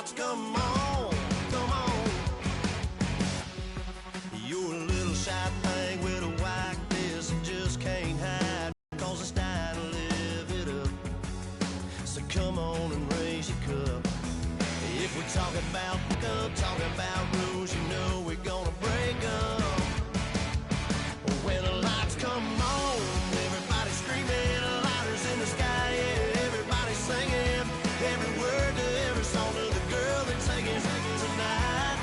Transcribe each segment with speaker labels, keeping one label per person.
Speaker 1: lights come on, come on. You're a little shy thing with a white face and just can't hide, 'cause it's time to live it up. So come on and raise your cup. If we're talking about rules, you know we're gonna break them. When the lights come on, everybody's screaming, lighters in the sky, yeah, everybody's singing every word to every song to the girl they're taking tonight.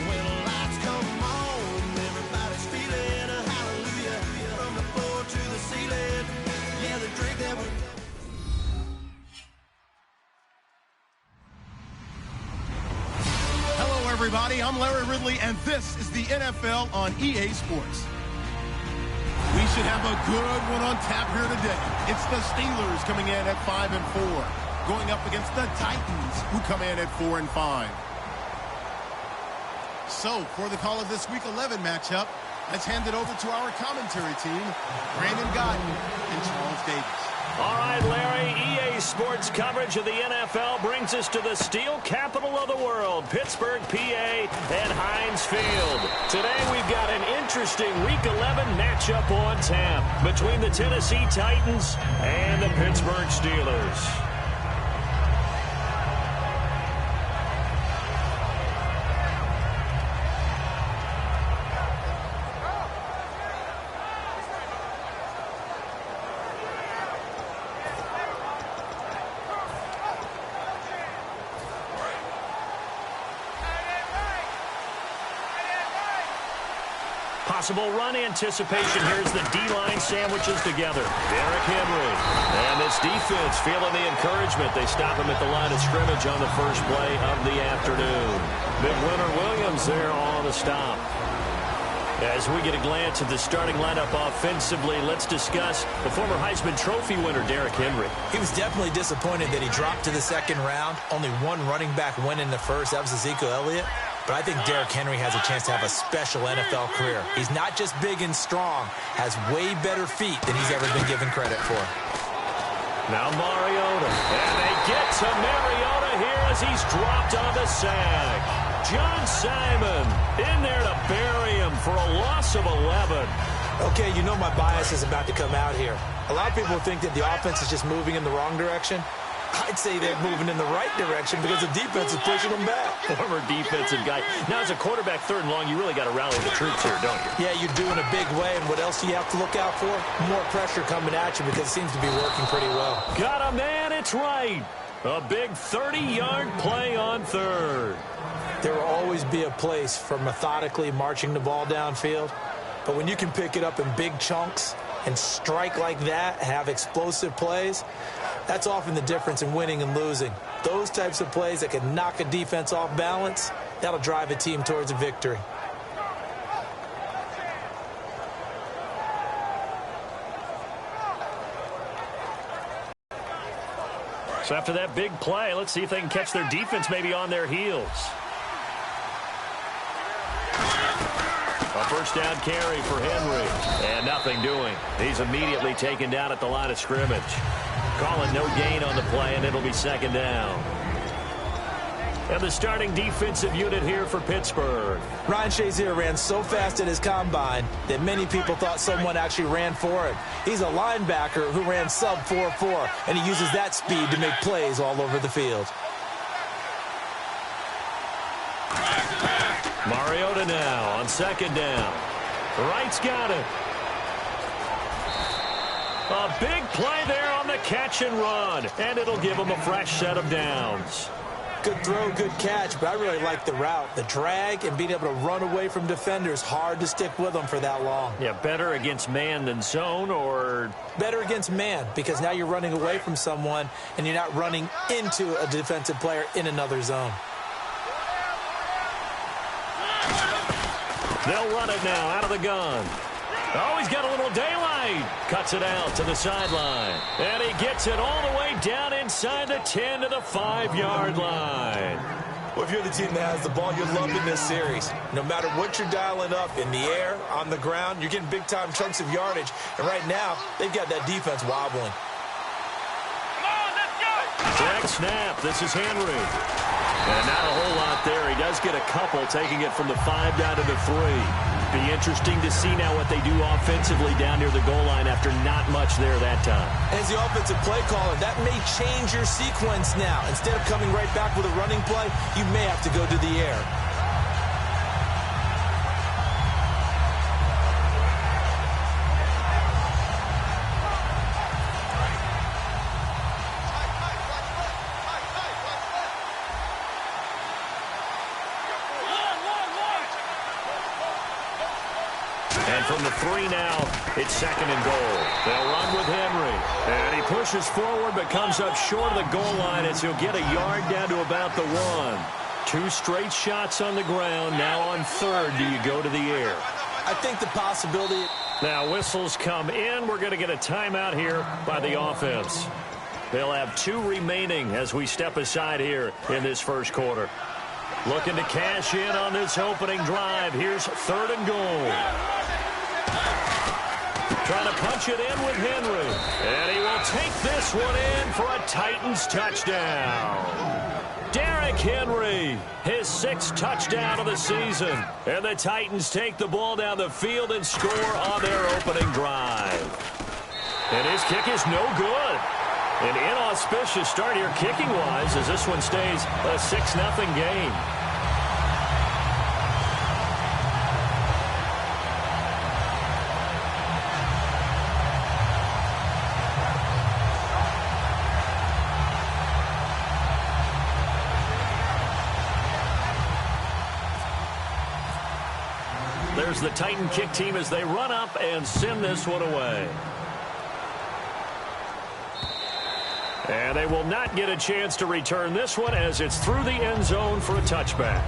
Speaker 1: When the lights come on, everybody's feeling a hallelujah from the floor to the ceiling. Yeah, the drink that we...
Speaker 2: Hello, everybody. I'm Larry Ridley, and this is the NFL on EA Sports. We should have a good one on tap here today. It's the Steelers coming in at 5-4, going up against the Titans, who come in at 4-5. So, for the call of this Week 11 matchup, let's hand it over to our commentary team, Brandon Godden and Charles Davis.
Speaker 3: All right, Larry, EA Sports coverage of the NFL brings us to the steel capital of the world, Pittsburgh, PA, and Heinz Field. Today we've got an interesting Week 11 matchup on tap between the Tennessee Titans and the Pittsburgh Steelers. Possible run anticipation. Here's the D-line sandwiches together. Derrick Henry. And this defense feeling the encouragement. They stop him at the line of scrimmage on the first play of the afternoon. Big winner Williams there on the stop. As we get a glance at the starting lineup offensively, let's discuss the former Heisman Trophy winner, Derrick Henry.
Speaker 4: He was definitely disappointed that he dropped to the second round. Only one running back went in the first. That was Ezekiel Elliott. But I think Derrick Henry has a chance to have a special NFL career. He's not just big and strong, has way better feet than he's ever been given credit for.
Speaker 3: Now Mariota. And they get to Mariota here as he's dropped on the sack. John Simon in there to bury him for a loss of 11.
Speaker 4: Okay, you know my bias is about to come out here. A lot of people think that the offense is just moving in the wrong direction. I'd say they're moving in the right direction because the defense is pushing them back.
Speaker 3: Former defensive guy. Now, as a quarterback, third and long, you really got to rally the troops here, don't you?
Speaker 4: Yeah, you're doing a big way, and what else do you have to look out for? More pressure coming at you because it seems to be working pretty well.
Speaker 3: Got a man, it's right. A big 30-yard play on third.
Speaker 4: There will always be a place for methodically marching the ball downfield, but when you can pick it up in big chunks and strike like that, have explosive plays, that's often the difference in winning and losing. Those types of plays that can knock a defense off balance, that'll drive a team towards a victory.
Speaker 3: So after that big play, let's see if they can catch their defense maybe on their heels. A first down carry for Henry. And nothing doing. He's immediately taken down at the line of scrimmage. Calling no gain on the play, and it'll be second down. And the starting defensive unit here for Pittsburgh.
Speaker 4: Ryan Shazier ran so fast at his combine that many people thought someone actually ran for him. He's a linebacker who ran sub 4.4, and he uses that speed to make plays all over the field.
Speaker 3: Mariota now on second down. Wright's got it. A big play there on the catch and run, and it'll give him a fresh set of downs.
Speaker 4: Good throw, good catch, but I really like the route. The drag and being able to run away from defenders, hard to stick with them for that long.
Speaker 3: Yeah, better against man than zone, or?
Speaker 4: Better against man, because now you're running away from someone, and you're not running into a defensive player in another zone.
Speaker 3: They'll run it now out of the gun. Oh, he's got a little daylight. Cuts it out to the sideline. And he gets it all the way down inside the 10 to the 5-yard line.
Speaker 4: Well, if you're the team that has the ball, you're loving this series. No matter what you're dialing up, in the air, on the ground, you're getting big-time chunks of yardage. And right now, they've got that defense wobbling.
Speaker 5: Come on, let's go!
Speaker 3: Direct snap. This is Henry. And not a whole lot there. He does get a couple, taking it from the 5 down to the 3. Be interesting to see now what they do offensively down near the goal line after not much there that time.
Speaker 4: As the offensive play caller, that may change your sequence now. Instead of coming right back with a running play, you may have to go to the air.
Speaker 3: And from the 3 now, it's 2nd and goal. They'll run with Henry. And he pushes forward but comes up short of the goal line as he'll get a yard down to about the 1. 2 straight shots on the ground. Now on 3rd, do you go to the air?
Speaker 4: I think the possibility...
Speaker 3: Now whistles come in. We're going to get a timeout here by the offense. They'll have 2 remaining as we step aside here in this first quarter. Looking to cash in on this opening drive. Here's 3rd and goal. Trying to punch it in with Henry. And he will take this one in for a Titans touchdown. Derrick Henry, his 6th touchdown of the season. And the Titans take the ball down the field and score on their opening drive. And his kick is no good. An inauspicious start here kicking-wise as this one stays a 6-0 game. There's the Titan kick team as they run up and send this one away. And they will not get a chance to return this one as it's through the end zone for a touchback.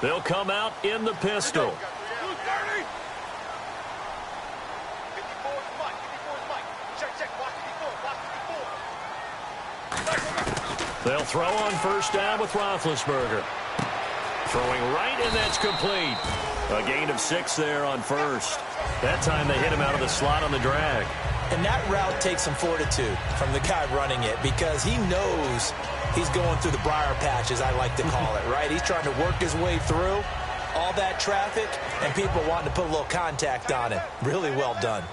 Speaker 3: They'll come out in the pistol. They'll throw on first down with Roethlisberger. Throwing right, and that's complete. A gain of 6 there on first. That time they hit him out of the slot on the drag.
Speaker 4: And that route takes some fortitude from the guy running it because he knows he's going through the briar patch, as I like to call it, right? He's trying to work his way through all that traffic and people wanting to put a little contact on it. Really well done.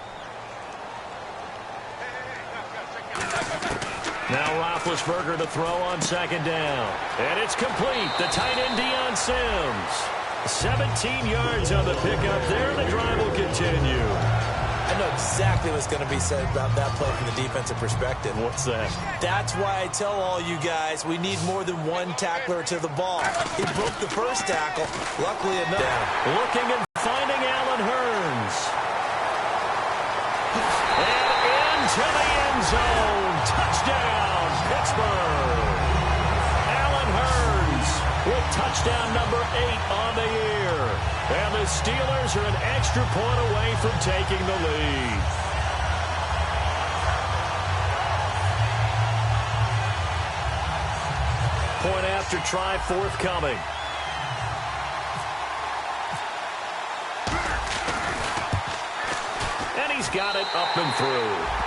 Speaker 3: Now Roethlisberger to throw on 2nd down. And it's complete. The tight end, Deion Sims. 17 yards on the pickup there. The drive will continue.
Speaker 4: I know exactly what's going to be said about that play from the defensive perspective.
Speaker 3: What's that?
Speaker 4: That's why I tell all you guys we need more than one tackler to the ball. He broke the first tackle, luckily enough.
Speaker 3: Looking and finding Allen Hurns. And into the end zone. Touchdown, Pittsburgh. Allen Hurns with touchdown number 8 on the year. And the Steelers are an extra point away from taking the lead. Point after try forthcoming. And he's got it up and through.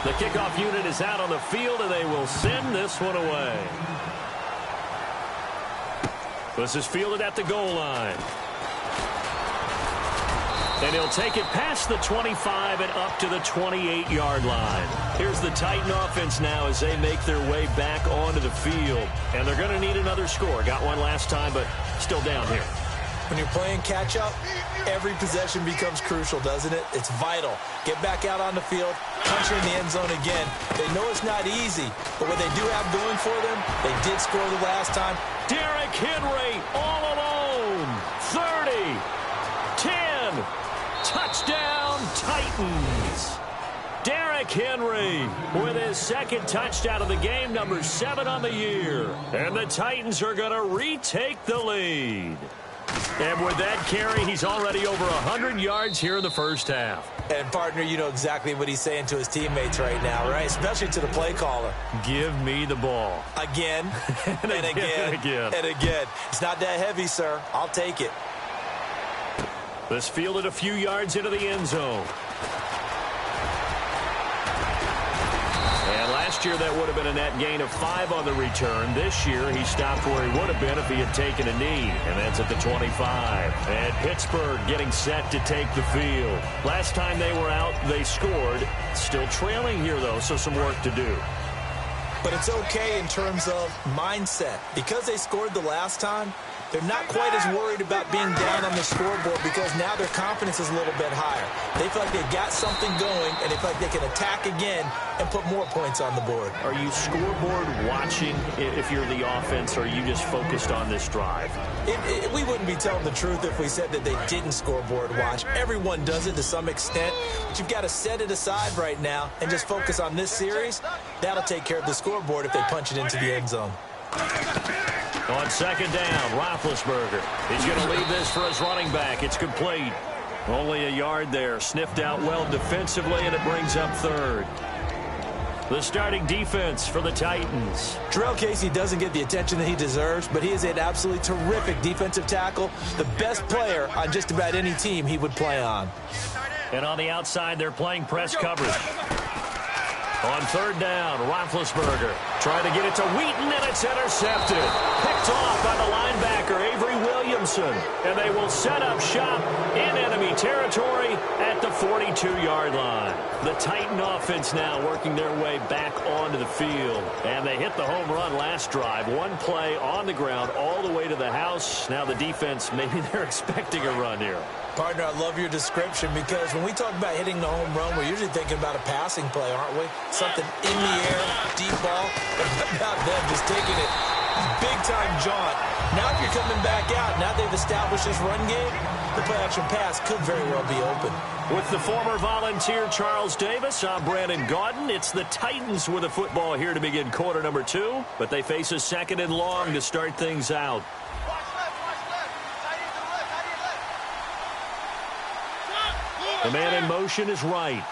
Speaker 3: The kickoff unit is out on the field, and they will send this one away. This is fielded at the goal line. And he'll take it past the 25 and up to the 28-yard line. Here's the Titan offense now as they make their way back onto the field. And they're going to need another score. Got one last time, but still down here.
Speaker 4: When you're playing catch-up, every possession becomes crucial, doesn't it? It's vital. Get back out on the field, punch her in the end zone again. They know it's not easy, but what they do have going for them, they did score the last time.
Speaker 3: Derrick Henry all alone. 30, 10, touchdown Titans. Derrick Henry with his 2nd touchdown of the game, number 7 on the year. And the Titans are going to retake the lead. And with that carry, he's already over 100 yards here in the first half.
Speaker 4: And, partner, you know exactly what he's saying to his teammates right now, right? Especially to the play caller.
Speaker 3: Give me the ball.
Speaker 4: Again, and again,
Speaker 3: and again.
Speaker 4: and again. It's not that heavy, sir. I'll take it.
Speaker 3: This fielded a few yards into the end zone. And last year, that would have been a net gain of 5 on the return. This year, he stopped where he would have been if he had taken a knee, and that's at the 25. And Pittsburgh getting set to take the field. Last time they were out, they scored. Still trailing here, though, so some work to do.
Speaker 4: But it's okay in terms of mindset. Because they scored the last time, they're not quite as worried about being down on the scoreboard because now their confidence is a little bit higher. They feel like they got something going, and they feel like they can attack again and put more points on the board.
Speaker 3: Are you scoreboard watching if you're the offense, or are you just focused on this drive?
Speaker 4: We wouldn't be telling the truth if we said that they didn't scoreboard watch. Everyone does it to some extent, but you've got to set it aside right now and just focus on this series. That'll take care of the scoreboard if they punch it into the end zone.
Speaker 3: On second down, Roethlisberger. He's going to leave this for his running back. It's complete. Only a yard there. Sniffed out well defensively, and it brings up third. The starting defense for the Titans.
Speaker 4: Jarrell Casey doesn't get the attention that he deserves, but he is an absolutely terrific defensive tackle, the best player on just about any team he would play on.
Speaker 3: And on the outside, they're playing press coverage. On third down, Roethlisberger trying to get it to Wheaton, and it's intercepted. Picked off by the linebacker, Avery Williamson. And they will set up shop in enemy territory at the 42-yard line. The Titan offense now working their way back onto the field. And they hit the home run last drive. One play on the ground all the way to the house. Now the defense, maybe they're expecting a run here.
Speaker 4: Partner, I love your description because when we talk about hitting the home run, we're usually thinking about a passing play, aren't we? Something in the air, deep ball. But about them just taking it big-time jaunt. Now if you're coming back out, now they've established this run game, the play-action pass could very well be open.
Speaker 3: With the former Volunteer Charles Davis, I'm Brandon Gaudin. It's the Titans with the football here to begin quarter number 2, but they face a second and long to start things out. The man in motion is right.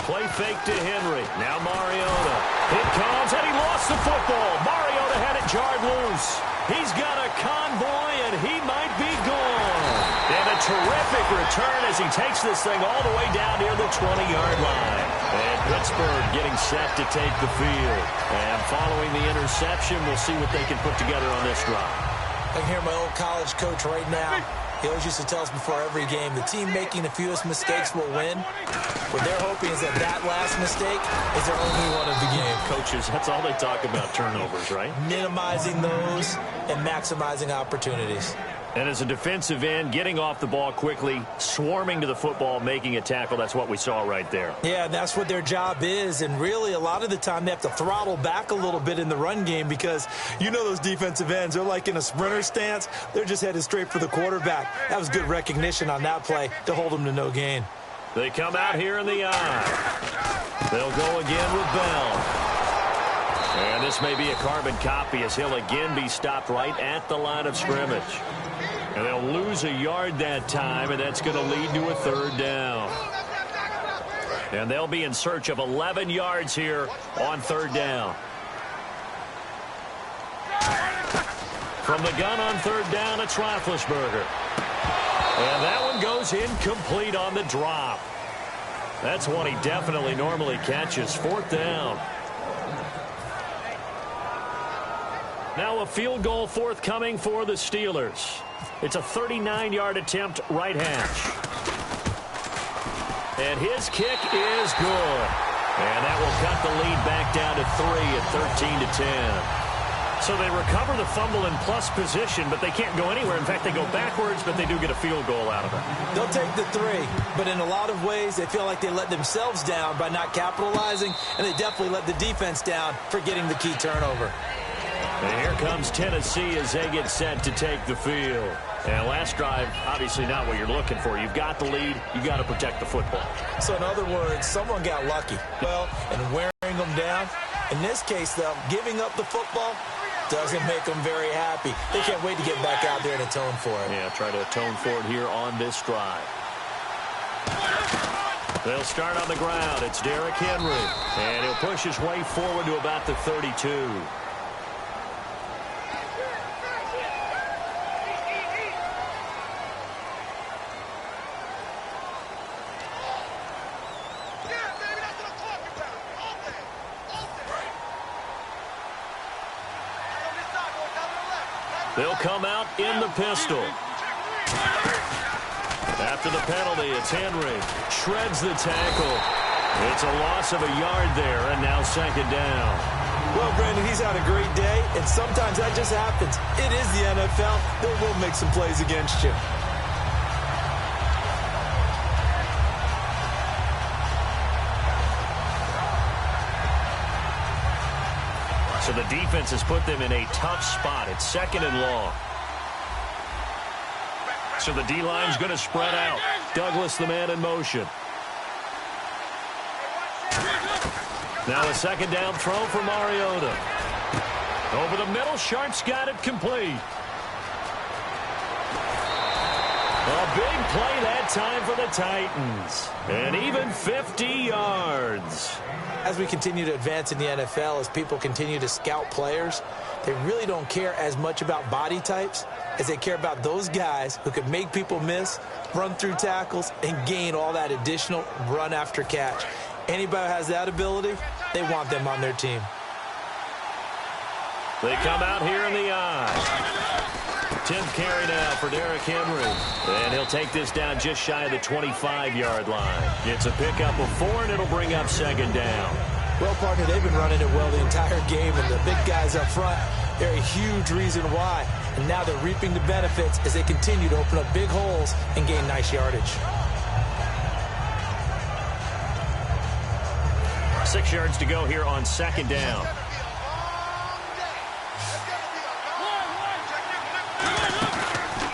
Speaker 3: Play fake to Henry. Now Mariota. It comes, and he lost the football. Mariota had it jarred loose. He's got a convoy, and he might be gone. And a terrific return as he takes this thing all the way down near the 20-yard line. And Pittsburgh getting set to take the field. And following the interception, we'll see what they can put together on this drive.
Speaker 4: I can hear my old college coach right now. He always used to tell us before every game, the team making the fewest mistakes will win. What they're hoping is that last mistake is their only one of the game.
Speaker 3: Coaches, that's all they talk about, turnovers, right?
Speaker 4: Minimizing those and maximizing opportunities.
Speaker 3: And as a defensive end, getting off the ball quickly, swarming to the football, making a tackle, that's what we saw right there.
Speaker 4: Yeah, that's what their job is. And really, a lot of the time, they have to throttle back a little bit in the run game because you know those defensive ends, they're like in a sprinter stance. They're just headed straight for the quarterback. That was good recognition on that play to hold them to no gain.
Speaker 3: They come out here in the eye. They'll go again with Bell. And this may be a carbon copy as he'll again be stopped right at the line of scrimmage. And they'll lose a yard that time, and that's going to lead to a third down. And they'll be in search of 11 yards here on third down. From the gun on third down, it's Roethlisberger. And that one goes incomplete on the drop. That's one he definitely normally catches. Fourth down. Now a field goal forthcoming for the Steelers. It's a 39-yard attempt, right hash. And his kick is good. And that will cut the lead back down to 3 at 13-10. So they recover the fumble in plus position, but they can't go anywhere. In fact, they go backwards, but they do get a field goal out of it.
Speaker 4: They'll take the 3, but in a lot of ways, they feel like they let themselves down by not capitalizing, and they definitely let the defense down for getting the key turnover.
Speaker 3: And here comes Tennessee as they get set to take the field. And last drive, obviously not what you're looking for. You've got the lead. You've got to protect the football.
Speaker 4: So in other words, someone got lucky. Well, and wearing them down. In this case, though, giving up the football doesn't make them very happy. They can't wait to get back out there and atone for it.
Speaker 3: Yeah, try to atone for it here on this drive. They'll start on the ground. It's Derrick Henry. And he'll push his way forward to about the 32. They'll come out in the pistol. After the penalty, it's Henry. Shreds the tackle. It's a loss of a yard there, and now second down.
Speaker 4: Well, Brandon, he's had a great day, and sometimes that just happens. It is the NFL. They will make some plays against you.
Speaker 3: So the defense has put them in a tough spot. It's second and long. So the D-line's going to spread out. Douglas, the man in motion. Now a second down throw for Mariota. Over the middle, Sharp's got it complete. A big play that time for the Titans. And even 50 yards.
Speaker 4: As we continue to advance in the NFL, as people continue to scout players, they really don't care as much about body types as they care about those guys who can make people miss, run through tackles, and gain all that additional run after catch. Anybody who has that ability, they want them on their team.
Speaker 3: They come out here in the eye. 10th carry now for Derrick Henry. And he'll take this down just shy of the 25-yard line. It's a pickup of 4, and it'll bring up second down.
Speaker 4: Well, partner, they've been running it well the entire game, and the big guys up front, they're a huge reason why. And now they're reaping the benefits as they continue to open up big holes and gain nice yardage.
Speaker 3: 6 yards to go here on second down.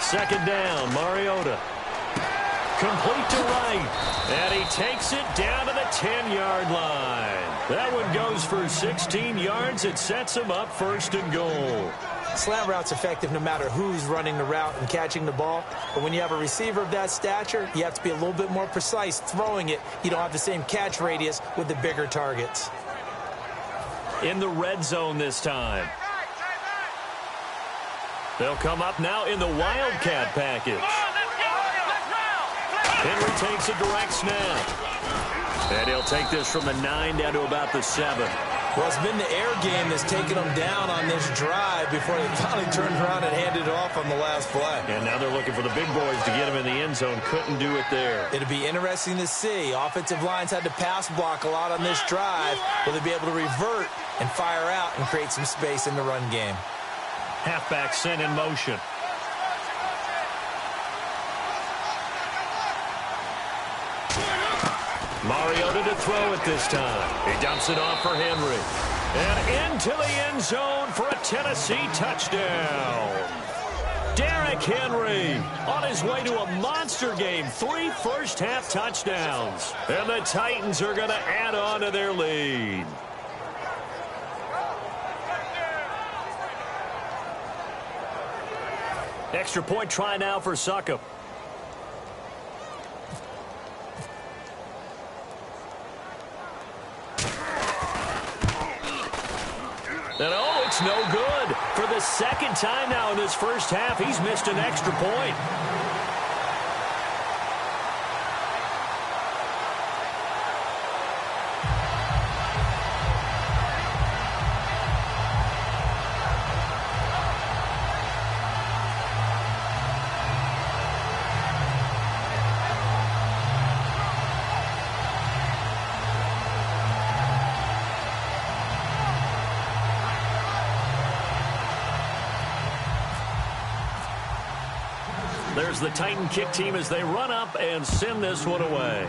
Speaker 3: Second down, Mariota. Complete to right. And he takes it down to the 10-yard line. That one goes for 16 yards. It sets him up first and goal.
Speaker 4: Slant route's effective no matter who's running the route and catching the ball. But when you have a receiver of that stature, you have to be a little bit more precise throwing it. You don't have the same catch radius with the bigger targets.
Speaker 3: In the red zone this time. They'll come up now in the Wildcat package. Henry takes a direct snap. And he'll take this from the 9 down to about the 7.
Speaker 4: Well, it's been the air game that's taken them down on this drive before they finally turned around and handed it off on the last play.
Speaker 3: And now they're looking for the big boys to get him in the end zone. Couldn't do it there.
Speaker 4: It'll be interesting to see. Offensive lines had to pass block a lot on this drive. Will they be able to revert and fire out and create some space in the run game?
Speaker 3: Halfback sent in motion. Mariota to throw it this time. He dumps it off for Henry. And into the end zone for a Tennessee touchdown. Derrick Henry on his way to a monster game. 3 first-half touchdowns. And the Titans are going to add on to their lead. Extra point try now for Succop. And oh, it's no good. For the second time now in this first half, he's missed an extra point. There's the Titan kick team as they run up and send this one away.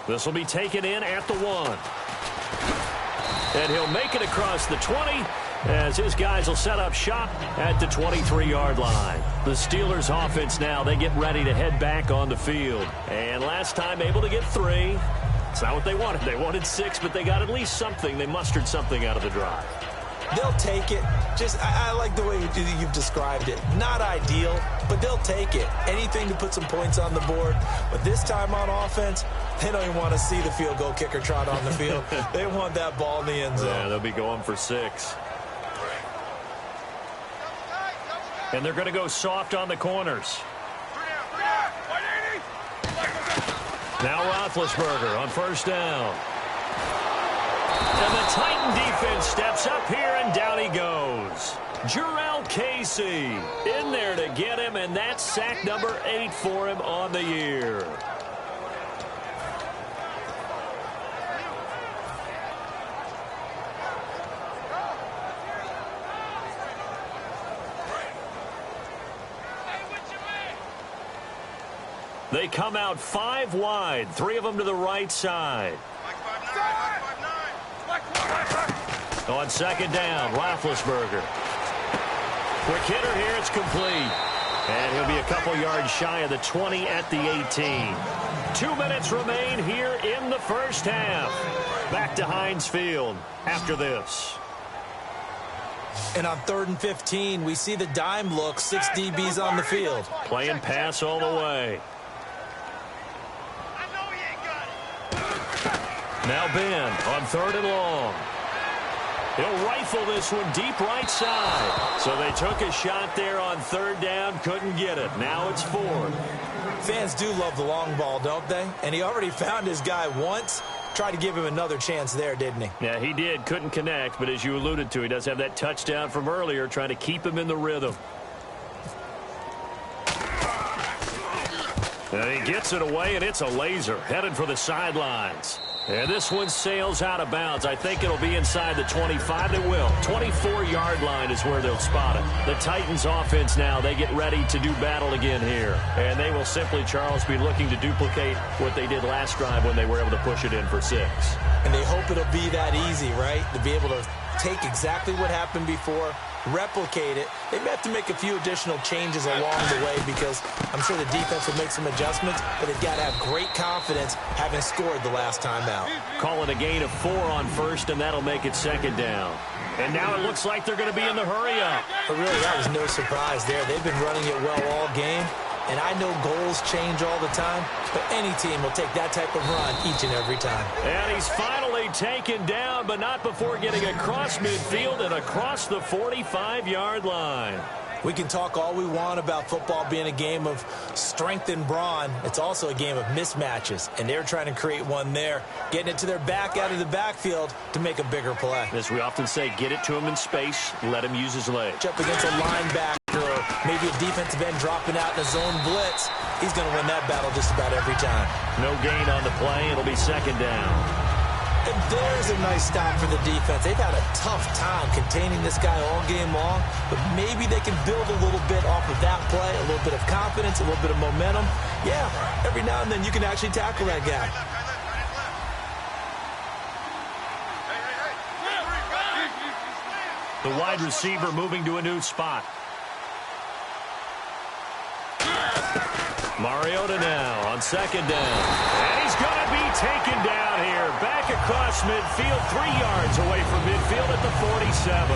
Speaker 3: This will be taken in at the 1. And he'll make it across the 20 as his guys will set up shop at the 23-yard line. The Steelers offense now, they get ready to head back on the field. And last time able to get 3. It's not what they wanted. They wanted 6, but they got at least something. They mustered something out of the drive.
Speaker 4: They'll take it. I like the way you've described it. Not ideal, but they'll take it. Anything to put some points on the board. But this time on offense, they don't even want to see the field goal kicker trot on the field. They want that ball in the end zone.
Speaker 3: Yeah, they'll be going for 6. And they're going to go soft on the corners. Now Roethlisberger on first down. And the Titan defense steps up here, and down he goes. Jarrell Casey in there to get him, and that's sack number 8 for him on the year. They come out 5 wide, 3 of them to the right side. On second down, Roethlisberger. Quick hitter here, it's complete. And he'll be a couple yards shy of the 20 at the 18. 2 minutes remain here in the first half. Back to Heinz Field after this.
Speaker 4: And on 3rd and 15, we see the dime look, 6 DBs on the field.
Speaker 3: Playing pass all the way. Now Ben on 3rd and long. He'll rifle this one deep right side. So they took a shot there on 3rd down, couldn't get it. Now it's 4th.
Speaker 4: Fans do love the long ball, don't they? And he already found his guy once. Tried to give him another chance there, didn't he?
Speaker 3: Yeah, he did. Couldn't connect, but as you alluded to, he does have that touchdown from earlier, trying to keep him in the rhythm. And he gets it away, and it's a laser headed for the sidelines. And this one sails out of bounds. I think it'll be inside the 25. It will. 24-yard line is where they'll spot it. The Titans offense now, they get ready to do battle again here. And they will simply, Charles, be looking to duplicate what they did last drive when they were able to push it in for 6.
Speaker 4: And they hope it'll be that easy, right? To be able to take exactly what happened before, replicate it. They may have to make a few additional changes along the way because I'm sure the defense will make some adjustments, but they've got to have great confidence having scored the last time out.
Speaker 3: Call it a gain of 4 on first, and that'll make it 2nd down. And now it looks like they're going to be in the hurry-up.
Speaker 4: But really, that was no surprise there. They've been running it well all game. And I know goals change all the time, but any team will take that type of run each and every time.
Speaker 3: And he's finally taken down, but not before getting across midfield and across the 45-yard line.
Speaker 4: We can talk all we want about football being a game of strength and brawn. It's also a game of mismatches, and they're trying to create one there, getting it to their back out of the backfield to make a bigger play.
Speaker 3: As we often say, get it to him in space, let him use his legs.
Speaker 4: Up against a linebacker or maybe a defensive end dropping out in a zone blitz, he's going to win that battle just about every time.
Speaker 3: No gain on the play. It'll be 2nd down.
Speaker 4: And there's a nice stop for the defense. They've had a tough time containing this guy all game long, but maybe they can build a little bit off of that play, a little bit of confidence, a little bit of momentum. Yeah, every now and then you can actually tackle that guy.
Speaker 3: The wide receiver moving to a new spot. Mariota now on 2nd down. And he's going to be taken down here. Back across midfield, 3 yards away from midfield at the 47.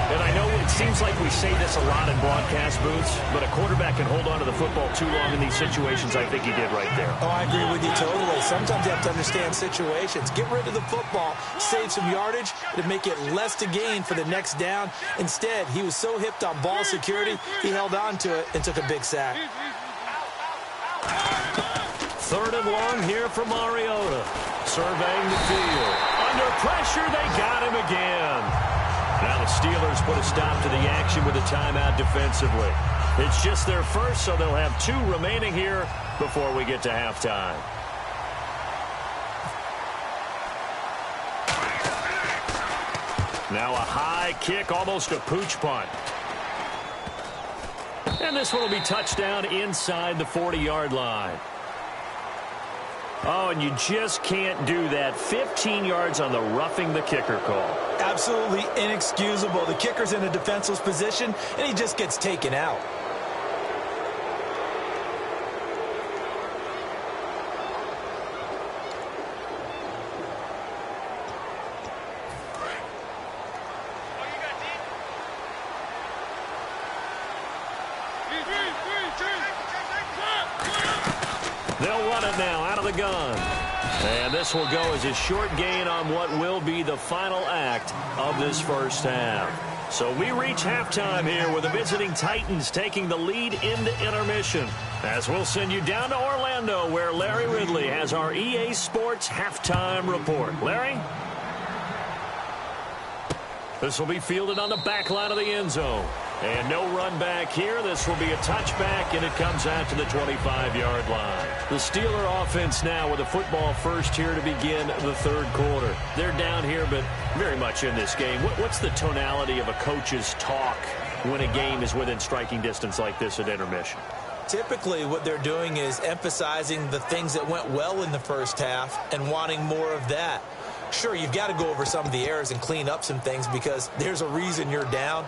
Speaker 3: And I know it seems like we say this a lot in broadcast booths, but a quarterback can hold on to the football too long in these situations. I think he did right there.
Speaker 4: Oh, I agree with you totally. Sometimes you have to understand situations. Get rid of the football, save some yardage to make it less to gain for the next down. Instead, he was so hipped on ball security, he held on to it and took a big sack.
Speaker 3: 3rd and long here for Mariota. Surveying the field. Under pressure, they got him again. Now the Steelers put a stop to the action with a timeout defensively. It's just their first, so they'll have 2 remaining here before we get to halftime. Now a high kick, almost a pooch punt. And this one will be touchdown inside the 40-yard line. Oh, and you just can't do that. 15 yards on the roughing the kicker call.
Speaker 4: Absolutely inexcusable. The kicker's in a defenseless position, and he just gets taken out.
Speaker 3: They'll run it now out of the gun. And this will go as a short gain on what will be the final act of this first half. So we reach halftime here with the visiting Titans taking the lead into intermission. As we'll send you down to Orlando where Larry Ridley has our EA Sports halftime report. Larry? This will be fielded on the back line of the end zone. And no run back here. This will be a touchback, and it comes out to the 25-yard line. The Steeler offense now with a football first here to begin the third quarter. They're down here, but very much in this game. What's the tonality of a coach's talk when a game is within striking distance like this at intermission?
Speaker 4: Typically, what they're doing is emphasizing the things that went well in the first half and wanting more of that. Sure, you've got to go over some of the errors and clean up some things because there's a reason you're down.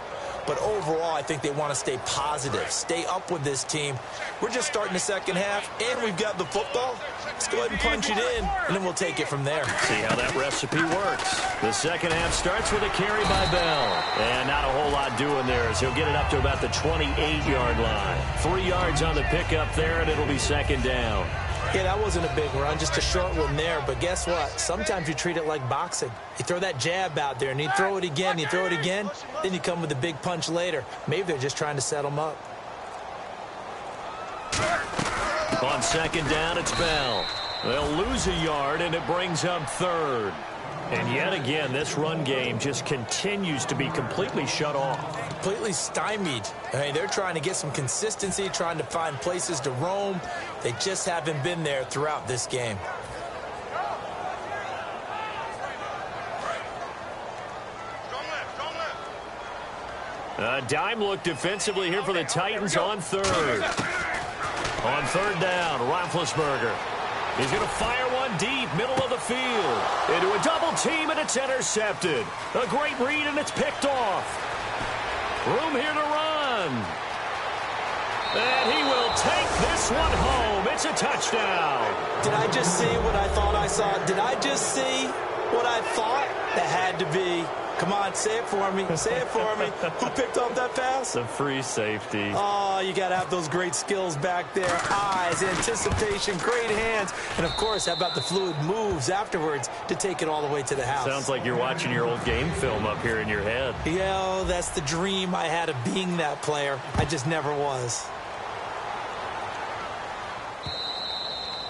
Speaker 4: But overall, I think they want to stay positive, stay up with this team. We're just starting the second half, and we've got the football. Let's go ahead and punch it in, and then we'll take it from there.
Speaker 3: See how that recipe works. The second half starts with a carry by Bell. And not a whole lot doing there as he'll get it up to about the 28-yard line. 3 yards on the pickup there, and it'll be second down.
Speaker 4: Yeah, that wasn't a big run, just a short one there. But guess what? Sometimes you treat it like boxing. You throw that jab out there, and you throw it again, you throw it again, then you come with a big punch later. Maybe they're just trying to set them up.
Speaker 3: On second down, it's Bell. They'll lose a yard, and it brings up third. And yet again, this run game just continues to be completely shut off.
Speaker 4: Completely stymied. I mean, they're trying to get some consistency, trying to find places to roam. They just haven't been there throughout this game.
Speaker 3: A dime look defensively here for the Titans on third. On third down, Roethlisberger. He's going to fire one deep, middle of the field. Into a double team, and it's intercepted. A great read, and it's picked off. Room here to run. And he will take this one home. It's a touchdown.
Speaker 4: Did I just see what I thought I saw? Did I just see what I thought? That had to be. Come on, say it for me. Say it for me. Who picked up that pass?
Speaker 3: The free safety.
Speaker 4: Oh, you got to have those great skills back there. Eyes, anticipation, great hands. And, of course, how about the fluid moves afterwards to take it all the way to the house?
Speaker 3: Sounds like you're watching your old game film up here in your head.
Speaker 4: Yeah, that's the dream I had of being that player. I just never was.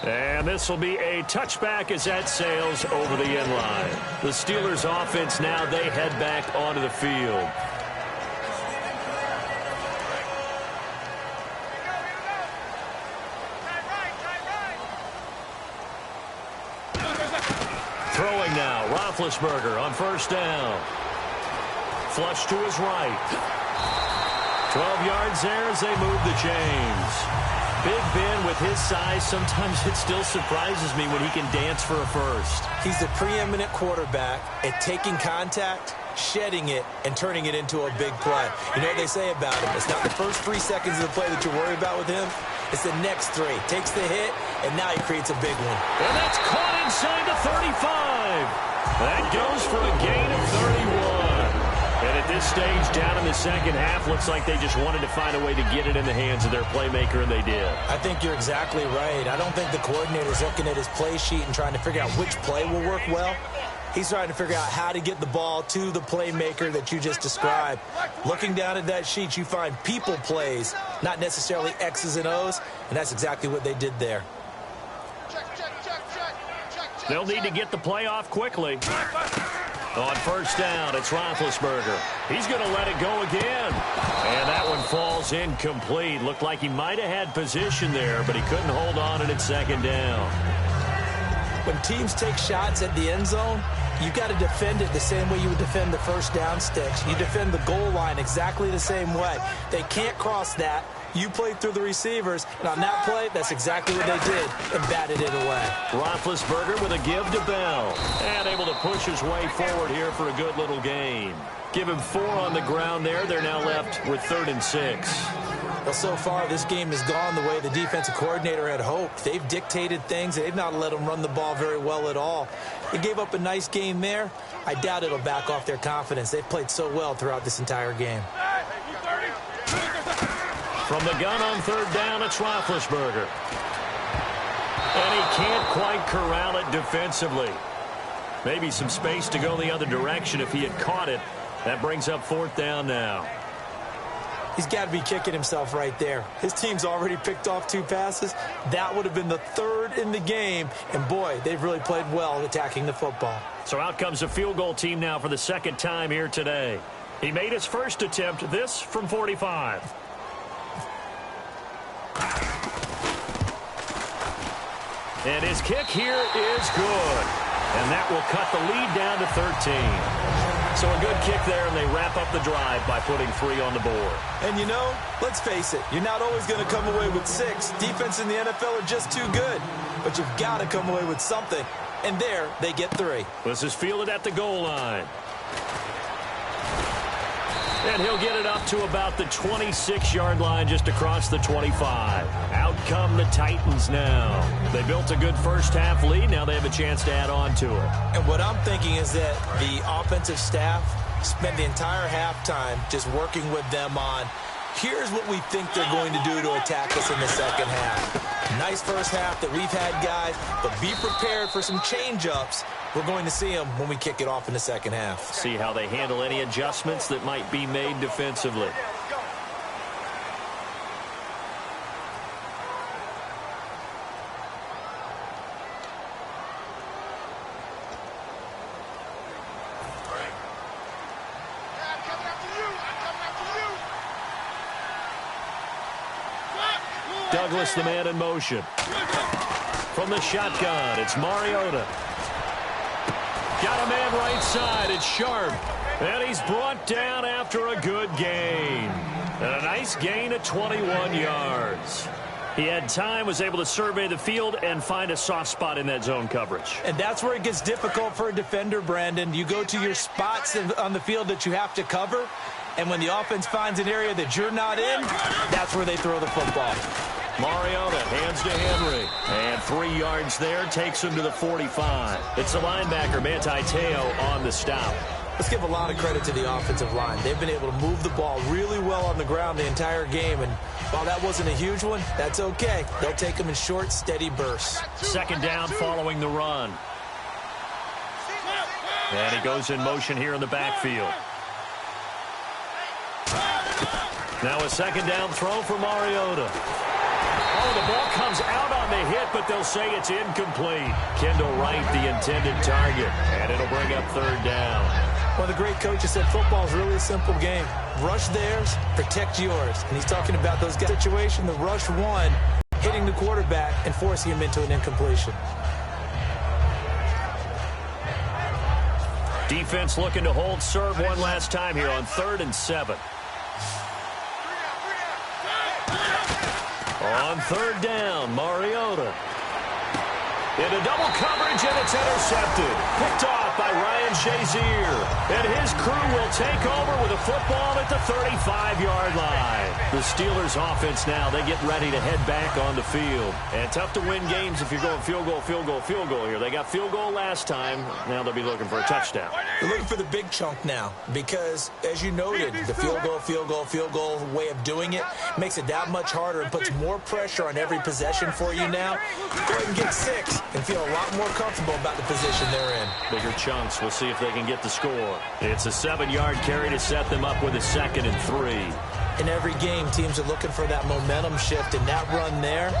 Speaker 3: And this will be a touchback as that sails over the end line. The Steelers offense now, they head back onto the field. Throwing now, Roethlisberger on first down. Flush to his right. 12 yards there as they move the chains. Big Ben with his size, sometimes it still surprises me when he can dance for a first.
Speaker 4: He's a preeminent quarterback at taking contact, shedding it, and turning it into a big play. You know what they say about him? It's not the first 3 seconds of the play that you worry about with him. It's the next 3. Takes the hit, and now he creates a big one.
Speaker 3: And that's caught inside the 35. That goes for a gain of 31. And at this stage, down in the second half, looks like they just wanted to find a way to get it in the hands of their playmaker, and they did.
Speaker 4: I think you're exactly right. I don't think the coordinator's looking at his play sheet and trying to figure out which play will work well. He's trying to figure out how to get the ball to the playmaker that you just described. Looking down at that sheet, you find people plays, not necessarily X's and O's, and that's exactly what they did there.
Speaker 3: They'll need to get the play off quickly. On first down, it's Roethlisberger. He's going to let it go again. And that one falls incomplete. Looked like he might have had position there, but he couldn't hold on, and it's second down.
Speaker 4: When teams take shots at the end zone, you've got to defend it the same way you would defend the first down sticks. You defend the goal line exactly the same way. They can't cross that. You played through the receivers, and on that play, that's exactly what they did, and batted it away.
Speaker 3: Roethlisberger with a give to Bell, and able to push his way forward here for a good little gain. Give him 4 on the ground there. They're now left with 3rd and 6.
Speaker 4: Well, so far, this game has gone the way the defensive coordinator had hoped. They've dictated things. They've not let them run the ball very well at all. They gave up a nice game there. I doubt it'll back off their confidence. They've played so well throughout this entire game.
Speaker 3: From the gun on third down, it's Roethlisberger. can't quite corral it defensively. Maybe some space to go the other direction if he had caught it. That brings up 4th down now.
Speaker 4: He's got to be kicking himself right there. His team's already picked off 2 passes. That would have been the 3rd in the game. And, boy, they've really played well attacking the football.
Speaker 3: So out comes a field goal team now for the 2nd time here today. He made his first attempt, this from 45. And his kick here is good. And that will cut the lead down to 13. So a good kick there, and they wrap up the drive by putting 3 on the board.
Speaker 4: And, you know, let's face it, you're not always going to come away with 6. Defense in the NFL are just too good. But you've got to come away with something. And there, they get 3.
Speaker 3: This is fielded at the goal line. And he'll get it up to about the 26-yard line, just across the 25. Out come the Titans now. They built a good first-half lead. Now they have a chance to add on to it.
Speaker 4: And what I'm thinking is that the offensive staff spend the entire halftime just working with them on, here's what we think they're going to do to attack us in the second half. Nice first half that we've had, guys, but be prepared for some change-ups. We're going to see them when we kick it off in the second half.
Speaker 3: See how they handle any adjustments that might be made defensively. Douglas, the man in motion. From the shotgun, it's Mariota. Got a man right side. It's Sharp. And he's brought down after a good gain. And a nice gain of 21 yards. He had time, was able to survey the field and find a soft spot in that zone coverage.
Speaker 4: And that's where it gets difficult for a defender, Brandon. You go to your spots on the field that you have to cover, and when the offense finds an area that you're not in, that's where they throw the football.
Speaker 3: Mariota hands to Henry. And 3 yards there, takes him to the 45. It's the linebacker, Manti Te'o, on the stop.
Speaker 4: Let's give a lot of credit to the offensive line. They've been able to move the ball really well on the ground the entire game, and while that wasn't a huge one, that's okay. They'll take them in short, steady bursts. 2nd down following the run.
Speaker 3: And he goes in motion here in the backfield. Now a 2nd down throw for Mariota. Oh, the ball comes out on the hit, but they'll say it's incomplete. Kendall Wright, the intended target, and it'll bring up 3rd down.
Speaker 4: One of the great coaches said football is really a simple game. Rush theirs, protect yours. And he's talking about those guys' situation, the rush one, hitting the quarterback and forcing him into an incompletion.
Speaker 3: Defense looking to hold serve one last time here on 3rd and 7. On 3rd down, Mariota. Into double coverage, and it's intercepted. Picked off by Ryan Shazier. And his crew will take over with a football at the 35-yard line. The Steelers' offense now, they get ready to head back on the field. And tough to win games if you're going field goal, field goal, field goal here. They got field goal last time. Now they'll be looking for a touchdown.
Speaker 4: They're looking for the big chunk now because, as you noted, the field goal, field goal, field goal way of doing it makes it that much harder and puts more pressure on every possession for you now. Go ahead and get 6 and feel a lot more comfortable about the position they're in.
Speaker 3: Bigger chunks. We'll see if they can get the score. It's a 7-yard carry to set them up with a 2nd and 3.
Speaker 4: In every game, teams are looking for that momentum shift, and that run there,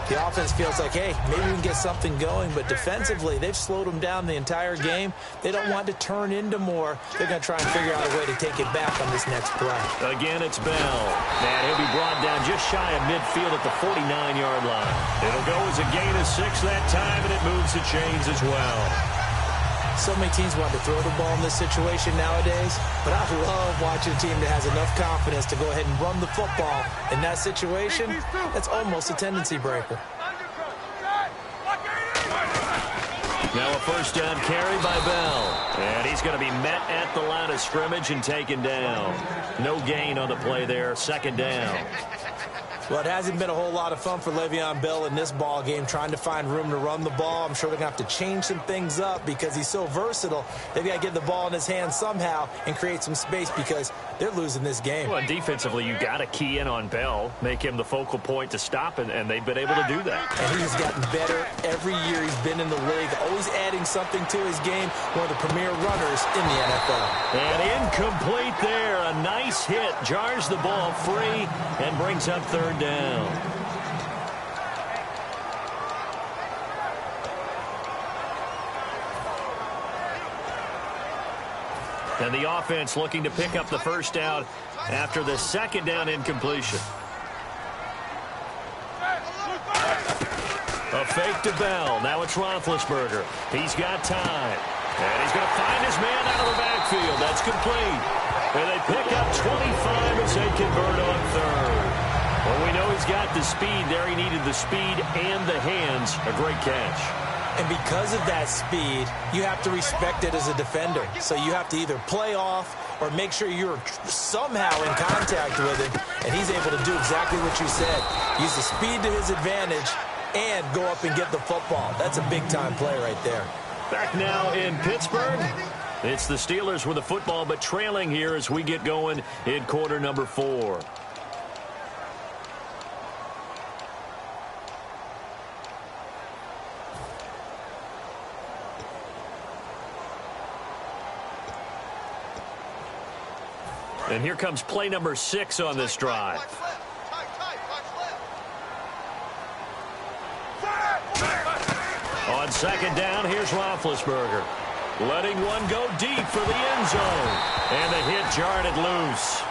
Speaker 4: the offense feels like, hey, maybe we can get something going, but defensively, they've slowed them down the entire game. They don't want to turn into more. They're going to try and figure out a way to take it back on this next play.
Speaker 3: Again, it's Bell. And he'll be brought down just shy of midfield at the 49-yard line. It'll go as a gain of 6 that time, and it moves the chains as well.
Speaker 4: So many teams want to throw the ball in this situation nowadays, but I love watching a team that has enough confidence to go ahead and run the football. In that situation, that's almost a tendency breaker.
Speaker 3: Now a 1st down carry by Bell. And he's going to be met at the line of scrimmage and taken down. No gain on the play there, 2nd down.
Speaker 4: Well, it hasn't been a whole lot of fun for Le'Veon Bell in this ball game, trying to find room to run the ball. I'm sure they're going to have to change some things up because he's so versatile. They've got to get the ball in his hands somehow and create some space because they're losing this game.
Speaker 3: Well, defensively, you got to key in on Bell, make him the focal point to stop, and they've been able to do that.
Speaker 4: And he's gotten better every year he's been in the league, always adding something to his game, one of the premier runners in the NFL.
Speaker 3: And incomplete there. A nice hit, jars the ball free, and brings up third down. And the offense looking to pick up the first down after the second down incompletion. A fake to Bell. Now it's Roethlisberger. He's got time. And he's going to find his man out of the backfield. That's complete. And they pick up 25 as they convert on third. Well, we know he's got the speed there. He needed the speed and the hands. A great catch.
Speaker 4: And because of that speed, you have to respect it as a defender. So you have to either play off or make sure you're somehow in contact with him. And he's able to do exactly what you said. Use the speed to his advantage and go up and get the football. That's a big-time play right there.
Speaker 3: Back now in Pittsburgh. It's the Steelers with the football, but trailing here as we get going in quarter number 4. And here comes play number 6 on this drive. On second down, here's Roethlisberger. Letting one go deep for the end zone. And the hit jarred it loose.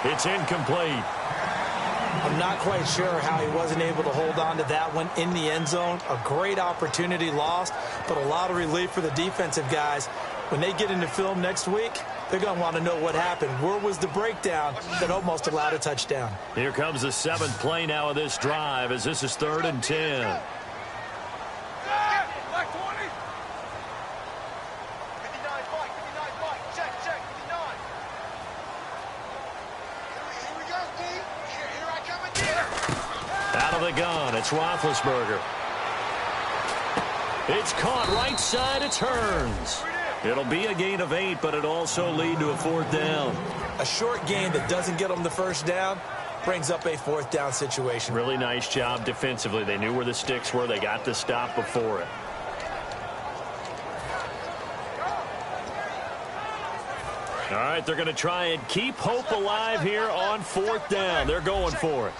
Speaker 3: It's incomplete.
Speaker 4: I'm not quite sure how he wasn't able to hold on to that one in the end zone. A great opportunity lost, but a lot of relief for the defensive guys. When they get into film next week, they're going to want to know what happened. Where was the breakdown that almost allowed a touchdown?
Speaker 3: Here comes the 7th play now of this drive as this is 3rd and 10. Out of the gun, it's Roethlisberger. It's caught right side, it turns. It'll be a gain of 8, but it also lead to a 4th down.
Speaker 4: A short gain that doesn't get them the first down brings up a 4th down situation.
Speaker 3: Really nice job defensively. They knew where the sticks were. They got the stop before it. All right, they're going to try and keep hope alive here on 4th down. They're going for it.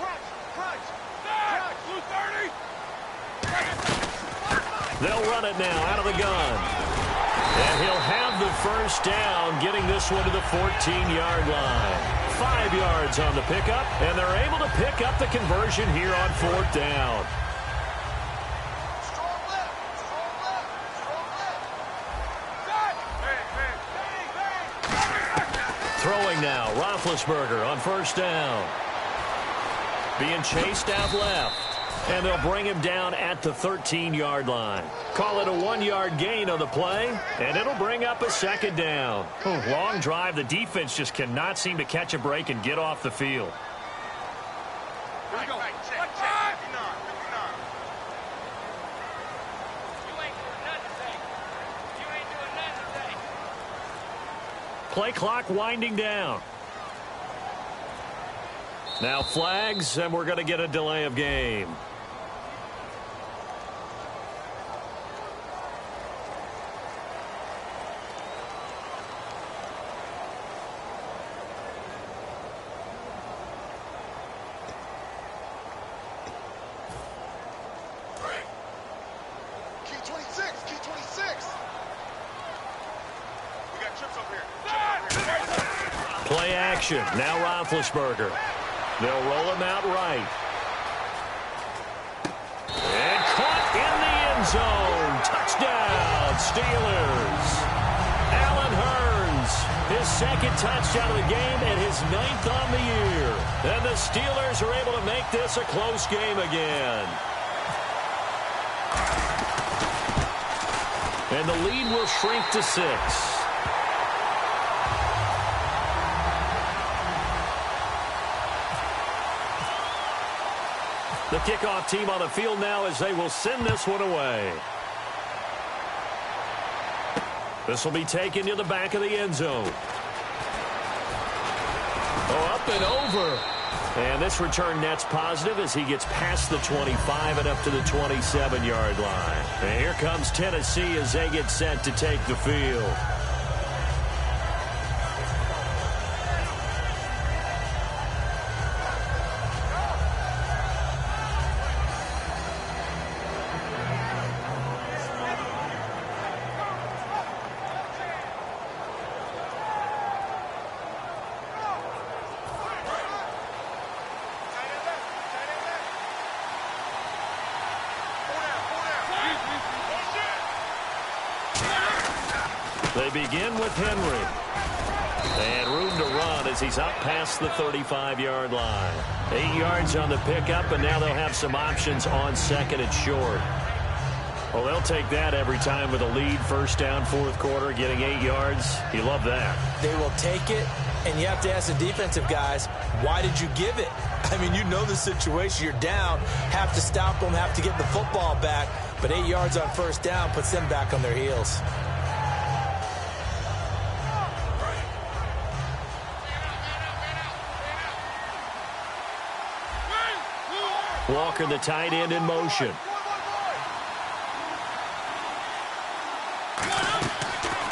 Speaker 3: They'll run it now out of the gun. And he'll have the first down, getting this one to the 14-yard line. 5 yards on the pickup, and they're able to pick up the conversion here on 4th down. Throwing now, Roethlisberger on first down. Being chased out left. And they'll bring him down at the 13-yard line. Call it a 1-yard gain on the play, and it'll bring up a 2nd down. Long drive. The defense just cannot seem to catch a break and get off the field.
Speaker 5: Here we go.
Speaker 3: Play clock winding down. Now flags, and we're going to get a delay of game. Play action. Now Roethlisberger. They'll roll him out right. And caught in the end zone. Touchdown, Steelers. Allen Hurns, his 2nd touchdown of the game and his 9th on the year. And the Steelers are able to make this a close game again. And the lead will shrink to 6. The kickoff team on the field now as they will send this one away. This will be taken to the back of the end zone. Oh, up and over. And this return net's positive as he gets past the 25 and up to the 27-yard line. And here comes Tennessee as they get set to take the field. They begin with Henry. And room to run as he's up past the 35-yard line. 8 yards on the pickup, and now they'll have some options on second and short. Well, they'll take that every time with a lead. First down, fourth quarter, getting 8 yards. You love that.
Speaker 4: They will take it, and you have to ask the defensive guys, why did you give it? I mean, you know the situation. You're down, have to stop them, have to get the football back. But 8 yards on first down puts them back on their heels.
Speaker 3: Walker, the tight end, in motion.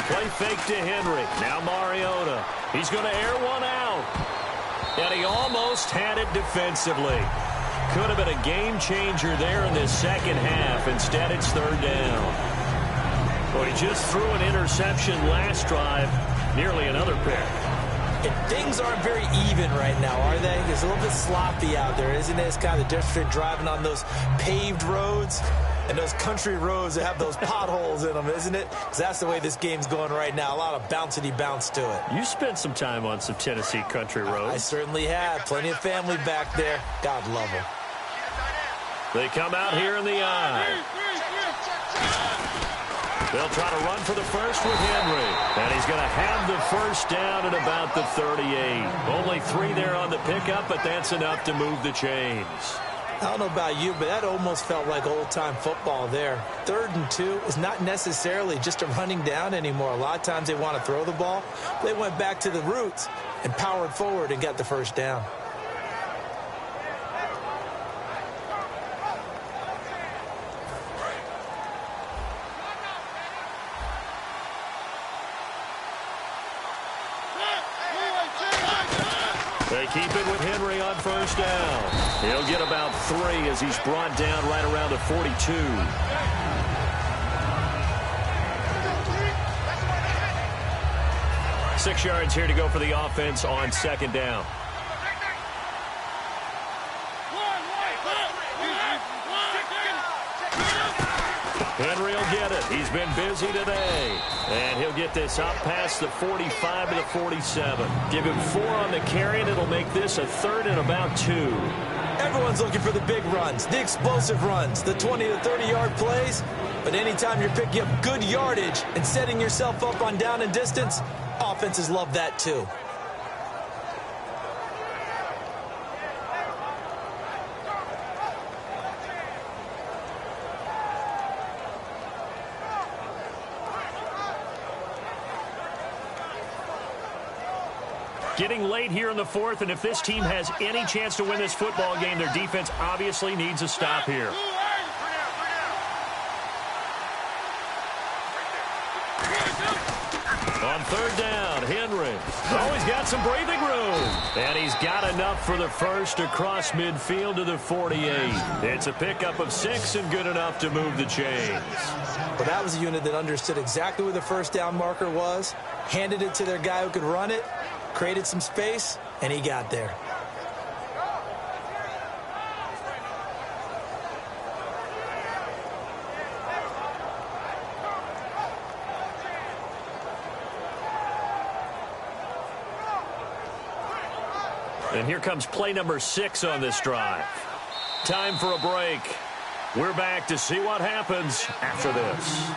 Speaker 3: Play fake to Henry. Now Mariota. He's going to air one out. And he almost had it defensively. Could have been a game changer there in this second half. Instead, it's third down. Well, he just threw an interception last drive. Nearly another pick.
Speaker 4: And things aren't very even right now, are they? It's a little bit sloppy out there, isn't it? It's kind of the difference between driving on those paved roads and those country roads that have those potholes in them, isn't it? Because that's the way this game's going right now. A lot of bouncy bounce to it.
Speaker 3: You spent some time on some Tennessee country roads.
Speaker 4: I certainly have. Plenty of family back there. God love them.
Speaker 3: They come out here in the eye. They'll try to run for the first with Henry. And he's going to have the first down at about the 38. Only 3 there on the pickup, but that's enough to move the chains.
Speaker 4: I don't know about you, but that almost felt like old-time football there. 3rd and 2 is not necessarily just a running down anymore. A lot of times they want to throw the ball. They went back to the roots and powered forward and got the first down.
Speaker 3: They keep it with Henry on first down. He'll get about 3 as he's brought down right around the 42. Six yards here to go for the offense on second down. Henry will get it. He's been busy today. And he'll get this up past the 45 to the 47. Give him 4 on the carry, and it'll make this a 3rd and about 2.
Speaker 4: Everyone's looking for the big runs, the explosive runs, the 20 to 30-yard plays. But anytime you're picking up good yardage and setting yourself up on down and distance, offenses love that too.
Speaker 3: Getting late here in the 4th, and if this team has any chance to win this football game, their defense obviously needs a stop here. On third down, Henry. Oh, he's got some breathing room. And he's got enough for the first across midfield to the 48. It's a pickup of 6 and good enough to move the chains.
Speaker 4: But that was a unit that understood exactly where the first down marker was, handed it to their guy who could run it, created some space, and he got there.
Speaker 3: And here comes play number 6 on this drive. Time for a break. We're back to see what happens after this.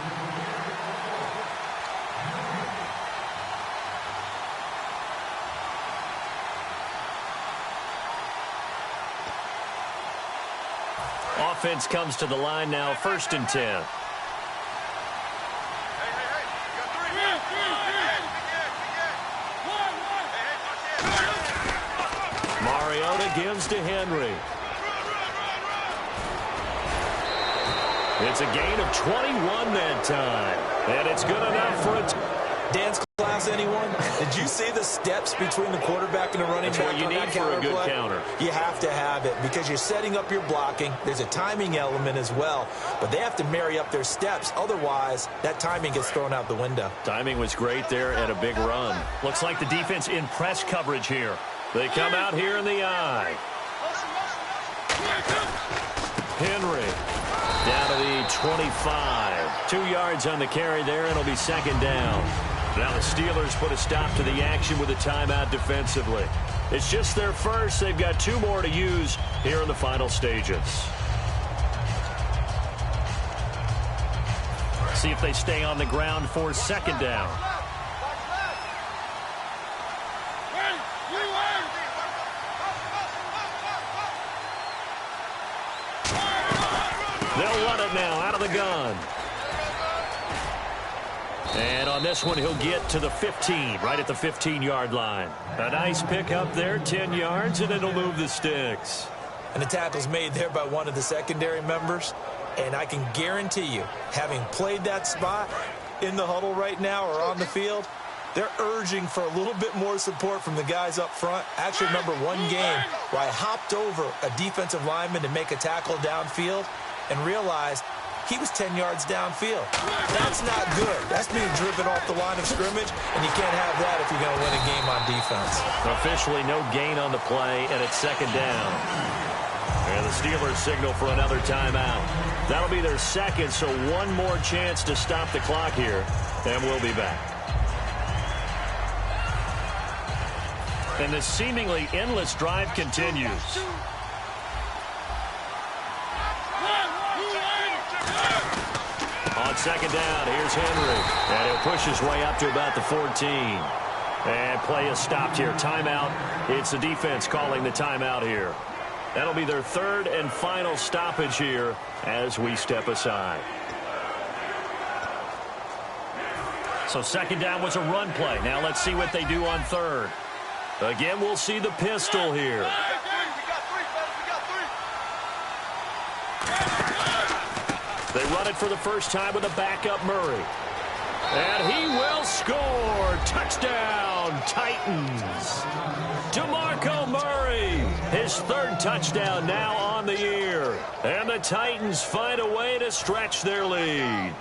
Speaker 3: offense comes to the line now, 1st and 10. Mariota gives to Henry. It's a gain of 21 that time. And it's good enough for a
Speaker 4: dance class, anyone? Did you see the steps between the quarterback and the running back?
Speaker 3: That's what you need for a good counter.
Speaker 4: You have to have it because you're setting up your blocking. There's a timing element as well, but they have to marry up their steps. Otherwise, that timing gets thrown out the window.
Speaker 3: Timing was great there and a big run. Looks like the defense in press coverage here. They come out here in the eye. Henry down to the 25. 2 yards on the carry there, and it'll be 2nd down. Now the Steelers put a stop to the action with a timeout defensively. It's just their first. They've got 2 more to use here in the final stages. See if they stay on the ground for 2nd down. They'll run it now out of the gun. And on this one, he'll get to the 15, right at the 15-yard line. A nice pickup there, 10 yards, and it'll move the sticks.
Speaker 4: And the tackle's made there by one of the secondary members. And I can guarantee you, having played that spot in the huddle right now or on the field, they're urging for a little bit more support from the guys up front. I actually remember one game where I hopped over a defensive lineman to make a tackle downfield and realized he was 10 yards downfield. That's not good. That's being driven off the line of scrimmage, and you can't have that if you're going to win a game on defense.
Speaker 3: Officially no gain on the play, and it's 2nd down. And the Steelers signal for another timeout. That'll be their 2nd, so one more chance to stop the clock here, and we'll be back. And this seemingly endless drive continues. On 2nd down, here's Henry. And he'll push his way up to about the 14. And play is stopped here. Timeout. It's the defense calling the timeout here. That'll be their 3rd and final stoppage here as we step aside. So 2nd down was a run play. Now let's see what they do on 3rd. Again, we'll see the pistol here. They run it for the first time with a backup Murray. And he will score. Touchdown, Titans. DeMarco Murray, his 3rd touchdown now on the year. And the Titans find a way to stretch their lead.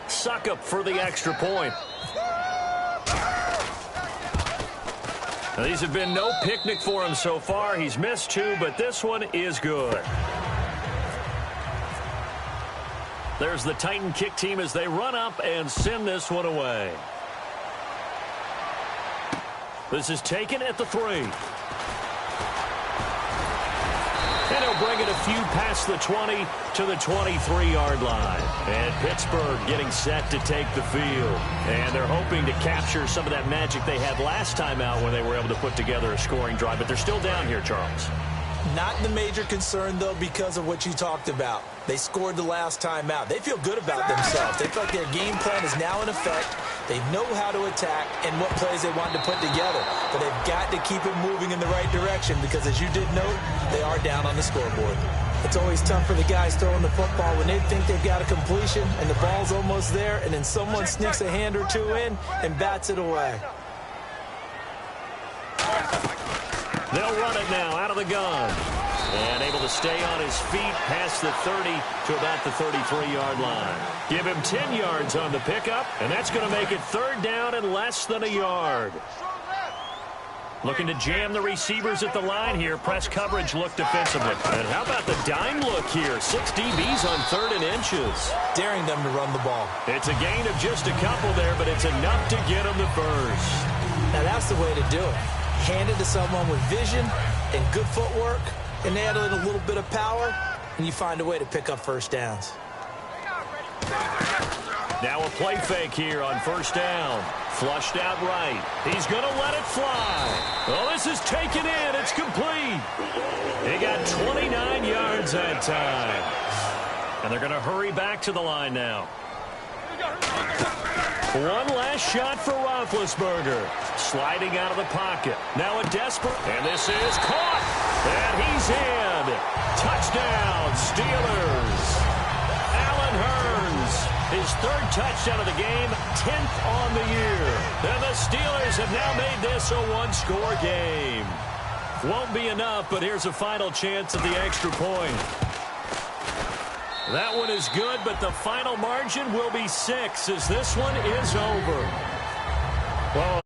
Speaker 3: Suckup for the extra point. Now, these have been no picnic for him so far. He's missed 2, but this one is good. There's the Titan kick team as they run up and send this one away. This is taken at the 3. And he'll bring it a few past the 20 to the 23-yard line. And Pittsburgh getting set to take the field. And they're hoping to capture some of that magic they had last time out when they were able to put together a scoring drive. But they're still down here, Charles.
Speaker 4: Not the major concern, though, because of what you talked about. They scored the last time out. They feel good about themselves. They feel like their game plan is now in effect. They know how to attack and what plays they want to put together. But they've got to keep it moving in the right direction because, as you did note, they are down on the scoreboard. It's always tough for the guys throwing the football when they think they've got a completion and the ball's almost there, and then someone sneaks a hand or 2 in and bats it away.
Speaker 3: They'll run it now out of the gun. And able to stay on his feet past the 30 to about the 33-yard line. Give him 10 yards on the pickup, and that's going to make it 3rd down and less than a yard. Looking to jam the receivers at the line here. Press coverage look defensively. And how about the dime look here? 6 DBs on 3rd and inches.
Speaker 4: Daring them to run the ball.
Speaker 3: It's a gain of just a couple there, but it's enough to get them the first.
Speaker 4: Now that's the way to do it. Hand it to someone with vision and good footwork, and add in a little bit of power, and you find a way to pick up 1st downs.
Speaker 3: Now a play fake here on 1st down. Flushed out right. He's going to let it fly. Oh, this is taken in. It's complete. He got 29 yards that time. And they're going to hurry back to the line now. One last shot for Roethlisberger. Sliding out of the pocket. Now a desperate. And this is caught. And he's in. Touchdown, Steelers. Allen Hurns. His third touchdown of the game. 10th on the year. And the Steelers have now made this a one-score game. Won't be enough, but here's a final chance at the extra point. That one is good, but the final margin will be 6 as this one is over. Well,